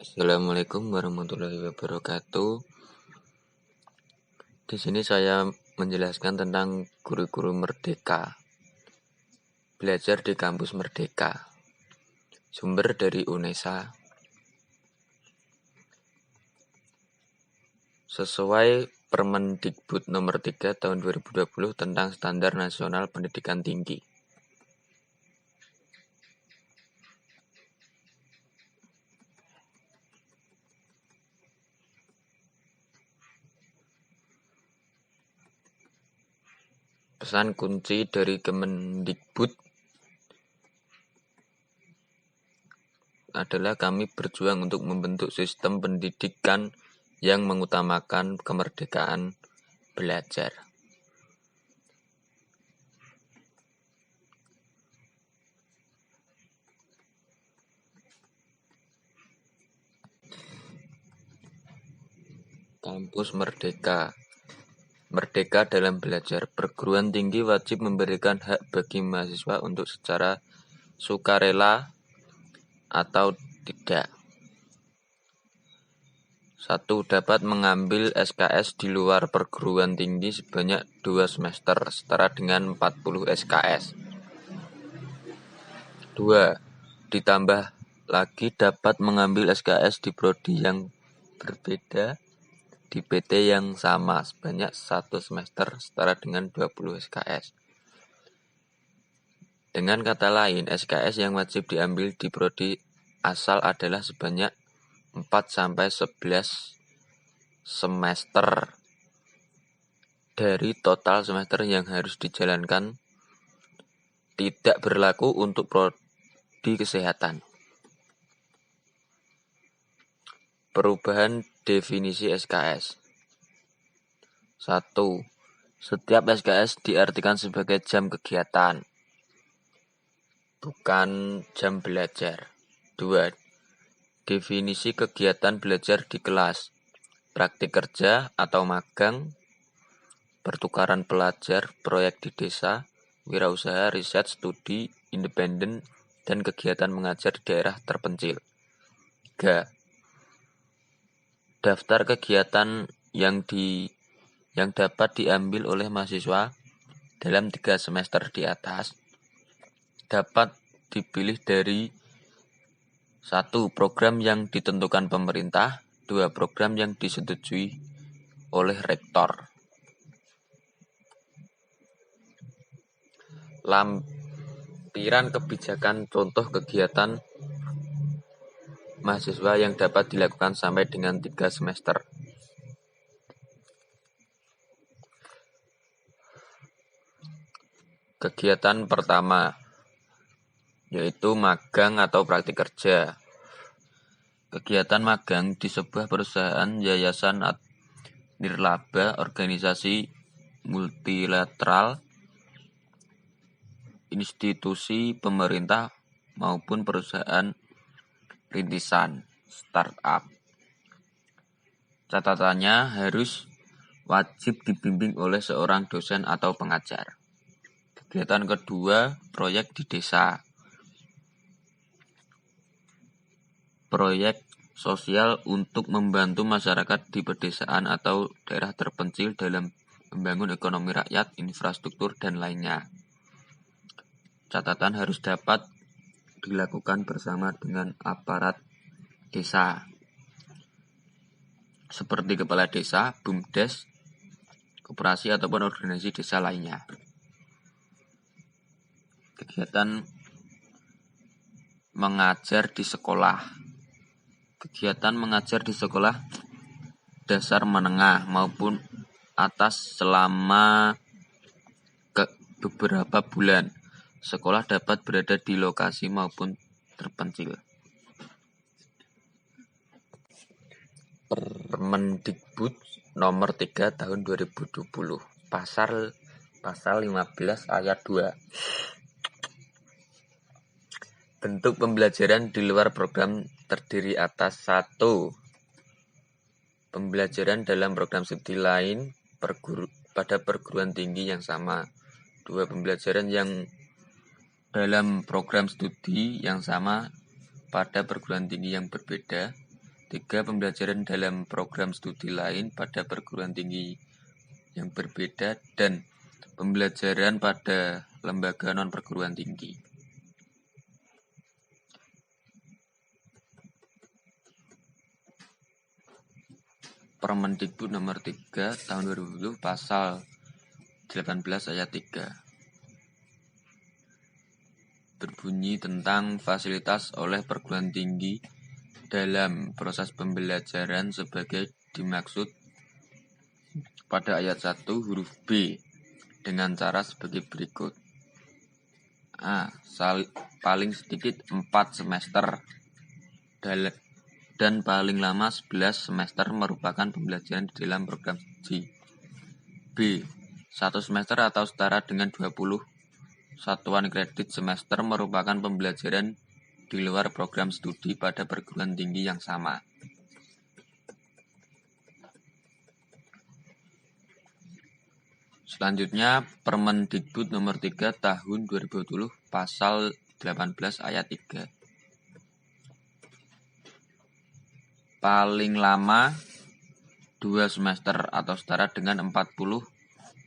Assalamualaikum warahmatullahi wabarakatuh. Di sini saya menjelaskan tentang kurikulum Merdeka. Belajar di kampus Merdeka. Sumber dari UNESA. Sesuai Permendikbud nomor 3 tahun 2020 tentang Standar Nasional Pendidikan Tinggi. Pesan kunci dari Kemendikbud adalah kami berjuang untuk membentuk sistem pendidikan yang mengutamakan kemerdekaan belajar. Kampus Merdeka. Merdeka dalam belajar. Perguruan tinggi wajib memberikan hak bagi mahasiswa untuk secara sukarela atau tidak. 1. Dapat mengambil SKS di luar perguruan tinggi sebanyak 2 semester, setara dengan 40 SKS. 2. Ditambah lagi dapat mengambil SKS di prodi yang berbeda di PT yang sama sebanyak 1 semester setara dengan 20 SKS. Dengan kata lain, SKS yang wajib diambil di prodi asal adalah sebanyak 4-11 semester dari total semester yang harus dijalankan, tidak berlaku untuk prodi kesehatan. Perubahan definisi SKS. 1. Setiap SKS diartikan sebagai jam kegiatan, bukan jam belajar. 2. Definisi kegiatan belajar di kelas: praktik kerja atau magang, pertukaran pelajar, proyek di desa, wirausaha, riset, studi independen, dan kegiatan mengajar di daerah terpencil. 3. Daftar kegiatan yang dapat diambil oleh mahasiswa dalam 3 semester di atas dapat dipilih dari 1. Program yang ditentukan pemerintah. 2. Program yang disetujui oleh rektor. Lampiran kebijakan contoh kegiatan mahasiswa yang dapat dilakukan sampai dengan 3 semester. Kegiatan pertama yaitu magang atau praktik kerja. Kegiatan magang di sebuah perusahaan, yayasan, nirlaba, organisasi multilateral, institusi pemerintah maupun perusahaan rintisan, startup. Catatannya harus wajib dibimbing oleh seorang dosen atau pengajar. Kegiatan kedua, proyek di desa. Proyek sosial untuk membantu masyarakat di pedesaan atau daerah terpencil dalam membangun ekonomi rakyat, infrastruktur, dan lainnya. Catatan harus dapat dilakukan bersama dengan aparat desa, seperti kepala desa, BUMDes, koperasi ataupun organisasi desa lainnya. Kegiatan mengajar di sekolah. Kegiatan mengajar di sekolah dasar menengah maupun atas selama beberapa bulan. Sekolah dapat berada di lokasi maupun terpencil. Permendikbud nomor 3 tahun 2020. Pasal 15 ayat 2. Bentuk pembelajaran di luar program terdiri atas 1. Pembelajaran dalam program studi lain pada perguruan tinggi yang sama. 2. Pembelajaran yang dalam program studi yang sama pada perguruan tinggi yang berbeda. 3. Pembelajaran dalam program studi lain pada perguruan tinggi yang berbeda dan pembelajaran pada lembaga non-perguruan tinggi. Permendikbud nomor 3 tahun 2020 pasal 18 ayat 3 berbunyi tentang fasilitas oleh perguruan tinggi dalam proses pembelajaran sebagai dimaksud pada ayat 1 huruf B dengan cara sebagai berikut. A. Paling sedikit 4 semester dan paling lama 11 semester merupakan pembelajaran di dalam program studi. B. 1 semester atau setara dengan 20 satuan kredit semester merupakan pembelajaran di luar program studi pada perguruan tinggi yang sama. Selanjutnya, Permendikbud nomor 3 tahun 2020 pasal 18 ayat 3. Paling lama 2 semester atau setara dengan 40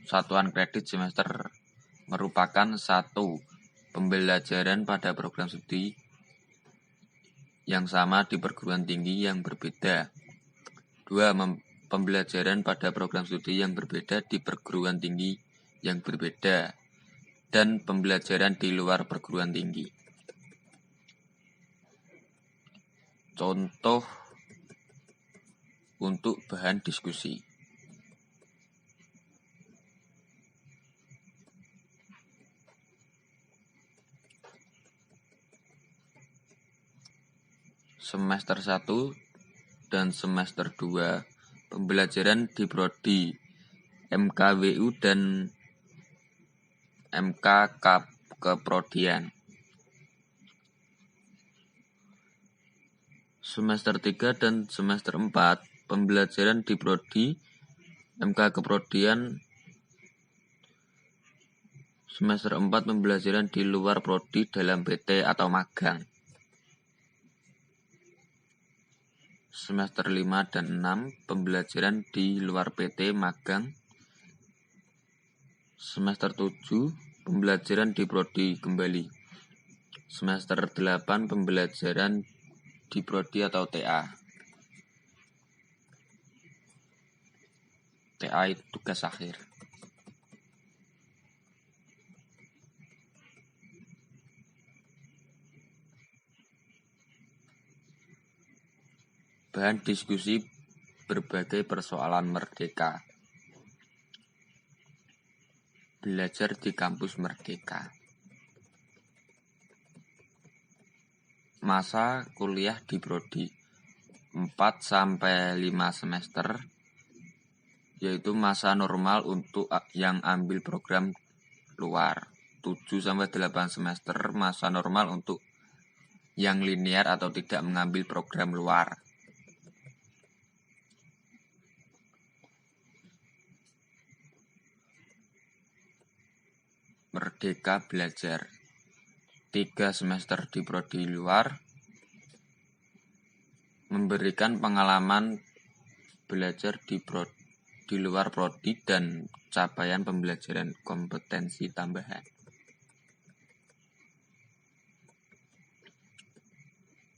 satuan kredit semester merupakan 1. Pembelajaran pada program studi yang sama di perguruan tinggi yang berbeda. 2. Pembelajaran pada program studi yang berbeda di perguruan tinggi yang berbeda dan pembelajaran di luar perguruan tinggi. Contoh untuk bahan diskusi. Semester 1 dan semester 2 pembelajaran di prodi MKWU dan MK Keprodian. Semester 3 dan semester 4 pembelajaran di prodi MK Keprodian. Semester 4 pembelajaran di luar prodi dalam PT atau magang. Semester 5 dan 6 pembelajaran di luar PT magang. Semester 7 pembelajaran di prodi kembali. Semester 8 pembelajaran di prodi atau TA. TA itu tugas akhir. Bahan diskusi berbagai persoalan merdeka. Belajar di kampus merdeka. Masa kuliah di prodi 4-5 semester, yaitu masa normal untuk yang ambil program luar. 7-8 semester masa normal untuk yang linear atau tidak mengambil program luar. Merdeka belajar 3 semester di prodi luar, memberikan pengalaman belajar di luar prodi dan capaian pembelajaran kompetensi tambahan.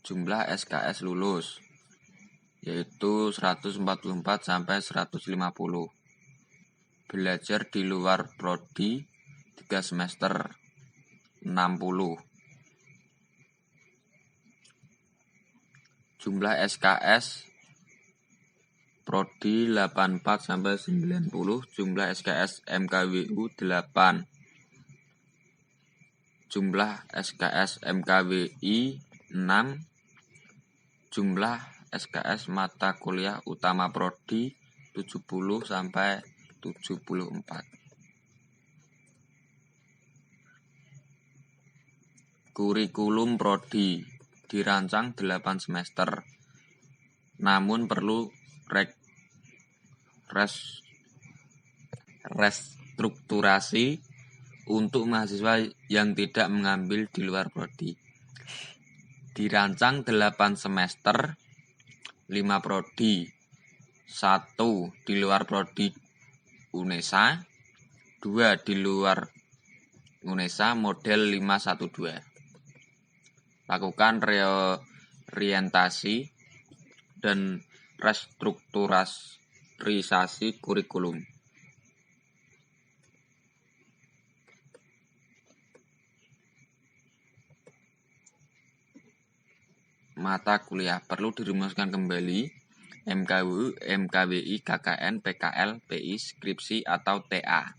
Jumlah SKS lulus yaitu 144-150. Belajar di luar prodi 3 semester 60. Jumlah SKS prodi 84-90. Jumlah SKS MKWU 8. Jumlah SKS MKWI 6. Jumlah SKS mata kuliah utama prodi 70-74. Kurikulum prodi dirancang 8 semester, namun perlu restrukturasi untuk mahasiswa yang tidak mengambil di luar prodi. Dirancang 8 semester, 5 prodi, 1 di luar prodi UNESA, 2 di luar UNESA model 512. Lakukan reorientasi dan restrukturisasi kurikulum. Mata kuliah perlu dirumuskan kembali MKWU, MKWI, KKN, PKL, PI, skripsi atau TA.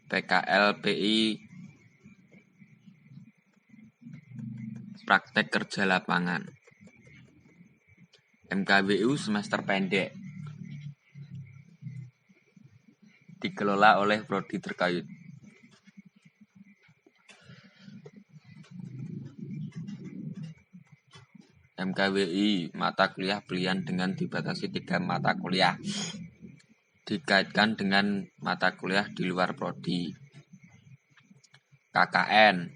PKL, PI, praktek kerja lapangan. MKWU semester pendek. Dikelola oleh prodi terkait. MKWI, mata kuliah pilihan dengan dibatasi 3 mata kuliah. Dikaitkan dengan mata kuliah di luar prodi. KKN,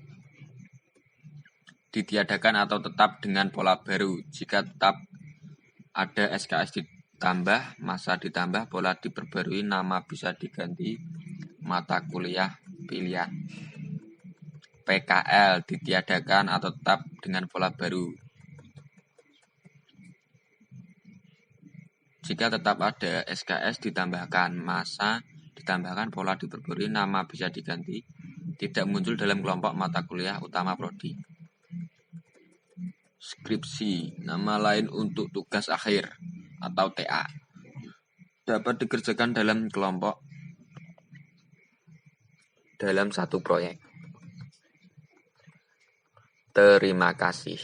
ditiadakan atau tetap dengan pola baru. Jika tetap ada SKS ditambah, masa ditambah, pola diperbarui, nama bisa diganti, mata kuliah pilihan. PKL, ditiadakan atau tetap dengan pola baru. Jika tetap ada SKS ditambahkan, masa ditambahkan, pola diperbarui, nama bisa diganti, tidak muncul dalam kelompok mata kuliah utama prodi. Skripsi, nama lain untuk tugas akhir atau TA, dapat dikerjakan dalam kelompok dalam satu proyek. Terima kasih.